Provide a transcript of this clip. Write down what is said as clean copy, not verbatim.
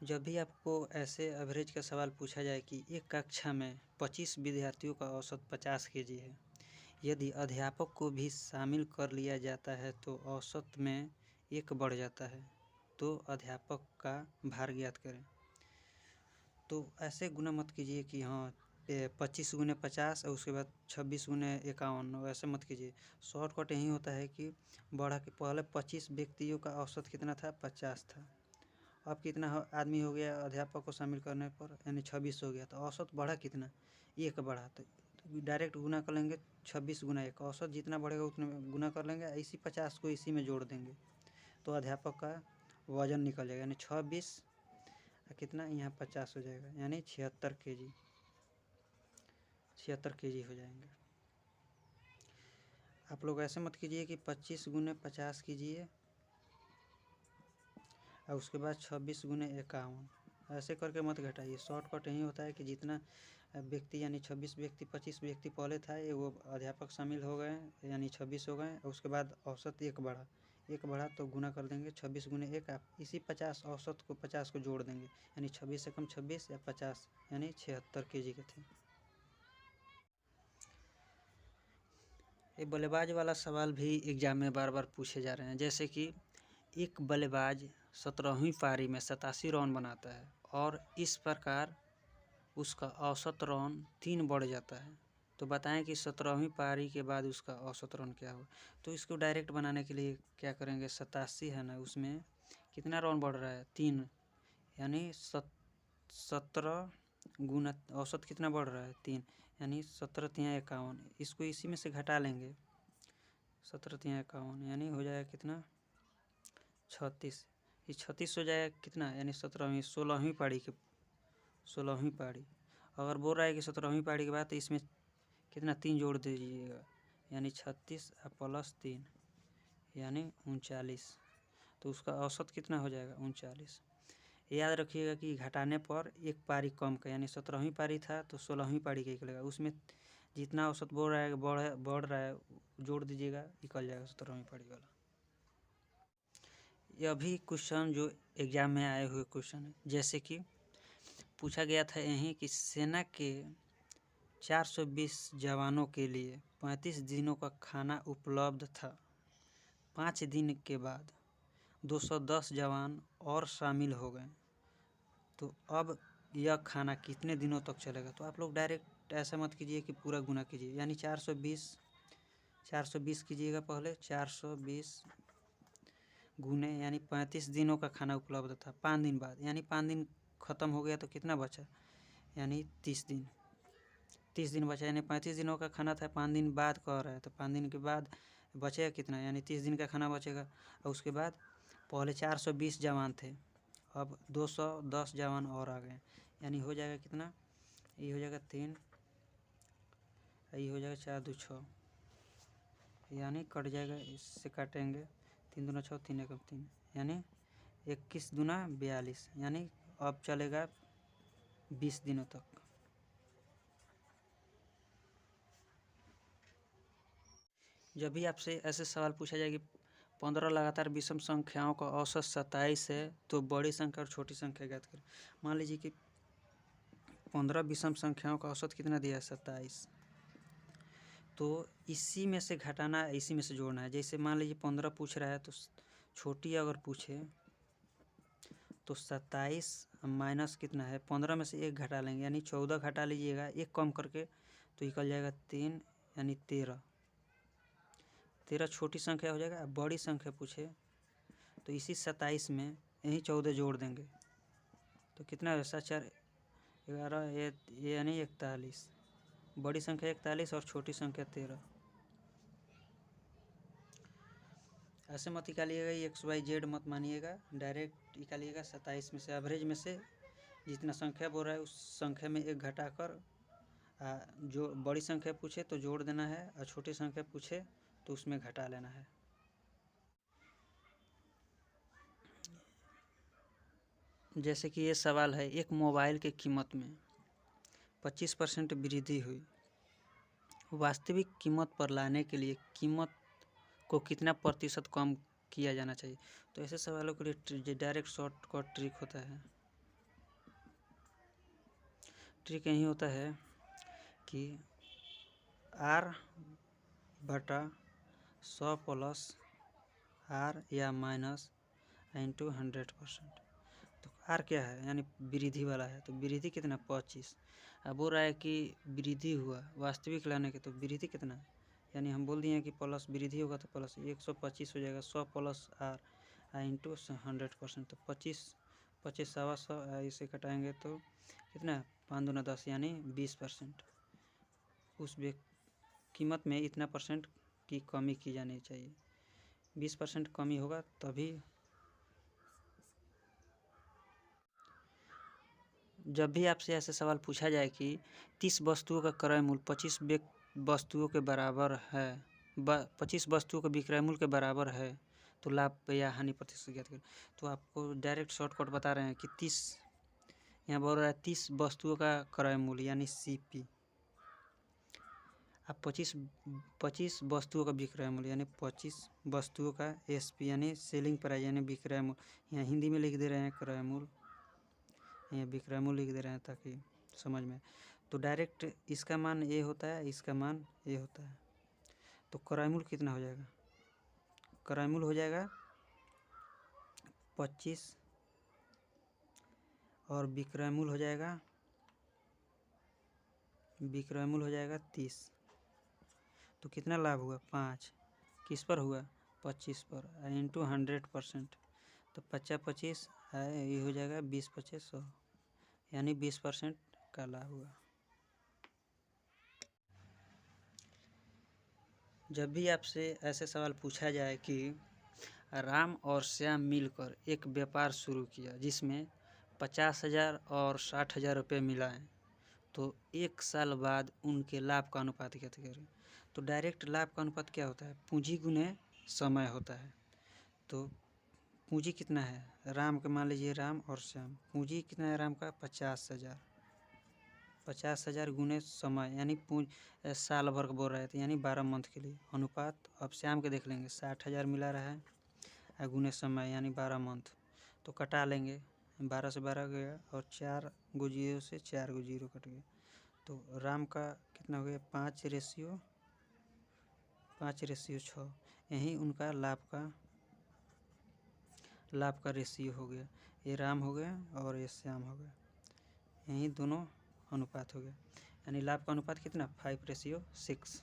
जब भी आपको ऐसे एवरेज का सवाल पूछा जाए कि एक कक्षा में 25 विद्यार्थियों का औसत 50 केजी है, यदि अध्यापक को भी शामिल कर लिया जाता है तो औसत में 1 बढ़ जाता है, तो अध्यापक का भार ज्ञात करें। तो ऐसे गुना मत कीजिए कि हाँ 25 गुने 50 और उसके बाद 26 गुने 51, ऐसे मत कीजिए। शॉर्टकट यही होता है कि बढ़ा के पहले 25 व्यक्तियों का औसत कितना था, 50 था। अब कितना आदमी हो गया अध्यापक को शामिल करने पर, यानी 26 हो गया। तो औसत बढ़ा कितना, 1 बढ़ा। तो डायरेक्ट गुना कर लेंगे 26 गुना 1, औसत जितना बढ़ेगा उतने में गुना कर लेंगे, इसी 50 को इसी में जोड़ देंगे तो अध्यापक का वजन निकल जाएगा, यानी 26 कितना यहाँ 50 हो जाएगा, यानी 76 केजी, 76 केजी हो जाएंगे। आप लोग ऐसे मत कीजिए कि 25 गुने 50 कीजिए और उसके बाद 26 गुने 51, ऐसे करके मत घटाइए। शॉर्टकट यही होता है कि जितना व्यक्ति यानी 26 व्यक्ति 25 व्यक्ति पहले था वो अध्यापक शामिल हो गए, यानी 26 हो गए। उसके बाद औसत 1 बढ़ा तो गुना कर देंगे 26 गुने 1, आप इसी 50 औसत को 50 को जोड़ देंगे, यानी 26 से कम 26 या 50, यानी 76 केजी के थे। ये बल्लेबाज वाला सवाल भी एग्जाम में बार बार पूछे जा रहे हैं। जैसे कि एक बल्लेबाज 17वीं पारी में 87 रन बनाता है और इस प्रकार उसका औसत रन 3 बढ़ जाता है, तो बताएं कि 17वीं पारी के बाद उसका औसत रन क्या हो। तो इसको डायरेक्ट बनाने के लिए क्या करेंगे, 87 है ना, उसमें कितना रन बढ़ रहा है, 3, यानी 17 गुना औसत कितना बढ़ रहा है, 3, यानी 17 तिया 51। इसको इसी में से घटा लेंगे, 17 तिया 51, यानी हो जाएगा कितना, 36। ये 36 हो जाएगा कितना, यानी 16वीं पारी के 16वीं पारी। अगर बोल रहा है कि 17वीं पारी के बाद, तो इसमें कितना 3 जोड़ दीजिएगा, यानी 36 प्लस 3, यानी 39। तो उसका औसत कितना हो जाएगा, 39। याद रखिएगा कि घटाने पर 1 पारी कम का, यानी 17वीं पारी था तो 16वीं पारी का निकलेगा, उसमें जितना औसत बोल रहा है बढ़ रहा है जोड़ दीजिएगा, निकल जाएगा 17वीं पारी वाला। यह भी क्वेश्चन जो एग्जाम में आए हुए क्वेश्चन है। जैसे कि पूछा गया था यहीं कि सेना के 420 जवानों के लिए 35 दिनों का खाना उपलब्ध था। 5 दिन के बाद 210 जवान और शामिल हो गए, तो अब यह खाना कितने दिनों तक चलेगा। तो आप लोग डायरेक्ट ऐसा मत कीजिए कि पूरा गुना कीजिए, यानी 420 कीजिएगा पहले, 420 गुने, यानी 35 दिनों का खाना उपलब्ध था 5 दिन बाद, यानी 5 दिन ख़त्म हो गया तो कितना बचा, यानी 30 दिन, 30 दिन बचा, यानी 35 दिनों का खाना था, 5 दिन बाद कह रहा है, तो 5 दिन के बाद बचेगा कितना, यानी 30 दिन का खाना बचेगा। और उसके बाद पहले 420 जवान थे, अब 210 जवान और आ गए, यानी हो जाएगा कितना, ये हो जाएगा 3, ये हो जाएगा 4 2 6, यानी कट जाएगा, इससे काटेंगे 3 दूना 6, 3 एकम 3, यानी 21 दूना 42, यानी अब चलेगा 20 दिनों तक। जब भी आपसे ऐसे सवाल पूछा जाए कि 15 लगातार विषम संख्याओं का औसत 27 है, तो बड़ी संख्या और छोटी संख्या ज्ञात करें। मान लीजिए कि 15 विषम संख्याओं का औसत कितना दिया है, 27, तो इसी में से घटाना है, इसी में से जोड़ना है। जैसे मान लीजिए 15 पूछ रहा है, तो छोटी अगर पूछे तो 27 माइनस कितना है, 15 में से 1 घटा लेंगे, यानी 14 घटा लीजिएगा, 1 कम करके, तो निकल जाएगा 3, यानी 13 छोटी संख्या हो जाएगा। अब बड़ी संख्या पूछे तो इसी 27 में यही 14 जोड़ देंगे, तो कितना है, 7 4 11, ये यानी 41। बड़ी संख्या 41 और छोटी संख्या 13। ऐसे मत निकालिएगा, XYZ मत मानिएगा, डायरेक्ट निकालिएगा 27 में से, एवरेज में से जितना संख्या बोल रहा है उस संख्या में 1 घटाकर, जो बड़ी संख्या पूछे तो जोड़ देना है, और छोटी संख्या पूछे तो उसमें घटा लेना है। जैसे कि ये सवाल है, एक मोबाइल की कीमत में 25% वृद्धि हुई, वास्तविक कीमत पर लाने के लिए कीमत को कितना प्रतिशत कम किया जाना चाहिए। तो ऐसे सवालों के लिए डायरेक्ट शॉर्टकट ट्रिक होता है, ट्रिक यही होता है कि R बटा 100 प्लस R या माइनस इंटू 100%। तो R क्या है, यानी वृद्धि वाला है, तो वृद्धि कितना 25। अब बोल रहा है कि वृद्धि हुआ वास्तविक लाने के, तो वृद्धि कितना, यानी हम बोल दिए कि प्लस वृद्धि होगा तो प्लस 125 हो जाएगा। 100 प्लस R इंटू 100%, तो 25 सवा 100 इसे कटाएंगे तो कितना 5 दूना 10 यानी 20%। उस कीमत में इतना परसेंट की कमी की जानी चाहिए। 20% कमी होगा तभी। जब भी आपसे ऐसा सवाल पूछा जाए कि 30 वस्तुओं का क्रय मूल्य 25 वस्तुओं के बराबर है, 25 वस्तुओं का विक्रय मूल्य के बराबर है, तो लाभ या हानि प्रतिशत ज्ञात करें। तो आपको डायरेक्ट शॉर्टकट बता रहे हैं कि 30, यहाँ बोल रहा है 30 वस्तुओं का क्रय मूल्य यानी CP। अब 25 वस्तुओं का विक्रय मूल्य यानी 25 वस्तुओं का SP यानी सेलिंग प्राइस यानी विक्रय मूल्य। यहाँ हिंदी में लिख दे रहे हैं क्रय मूल्य, यहाँ विक्रय मूल्य लिख दे रहे हैं ताकि समझ में। तो डायरेक्ट इसका मान ये होता है, इसका मान ये होता है, तो क्रय मूल्य कितना हो जाएगा, क्रय मूल्य हो जाएगा 25 और विक्रय मूल्य हो जाएगा 30। तो कितना लाभ हुआ 5, किस पर हुआ 25 पर, इंटू 100%, तो 50-25 ये हो जाएगा 20-25-100 यानी 20% का लाभ हुआ। जब भी आपसे ऐसे सवाल पूछा जाए कि राम और श्याम मिलकर एक व्यापार शुरू किया जिसमें 50,000 और 60,000 रुपये मिलाएं, तो 1 साल बाद उनके लाभ का अनुपात क्या करें। तो डायरेक्ट लाभ का अनुपात क्या होता है, पूंजी गुने समय होता है। तो पूंजी कितना है राम के, मान लीजिए राम और श्याम, पूंजी कितना है राम का 50,000 गुने समय यानी साल भर का बोल रहे थे यानी 12 मंथ के लिए। अनुपात अब श्याम के देख लेंगे, 60,000 मिला रहा है गुने समय यानी 12 मंथ, तो कटा लेंगे 12 से 12 गया और 4 गो 0 से 4 गो 0 कट गया। तो राम का कितना हो गया 5:6, यही उनका लाभ का रेशियो हो गया। ये राम हो गया और ये श्याम हो गया, यही दोनों अनुपात हो गया, यानी लाभ का अनुपात कितना 5:6।